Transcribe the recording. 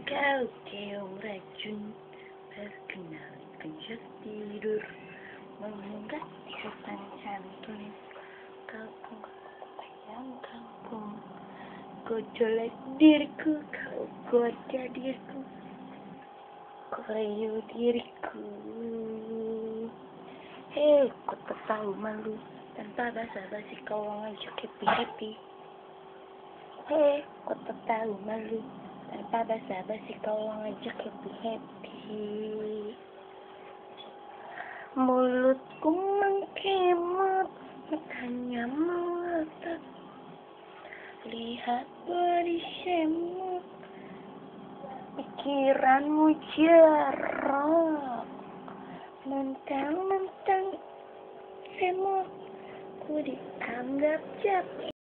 kau keong racun, perkenalkan jas tidur, mengunggah sopan santun, kau anggap ayam kampung, kau colek diriku, kau goda diriku, kau rayu diriku. Hei, kau tak tahu malu, tanpa basa-basi kau ngajak happy-happy. Hei, kau tak tahu malu, tanpa basa-basi kau ngajak happy-happy. Mulutku mengkemut, matanya melotot, lihat body semut, pikiranmu jorok, mentang-mentang semut, ku dianggap jago.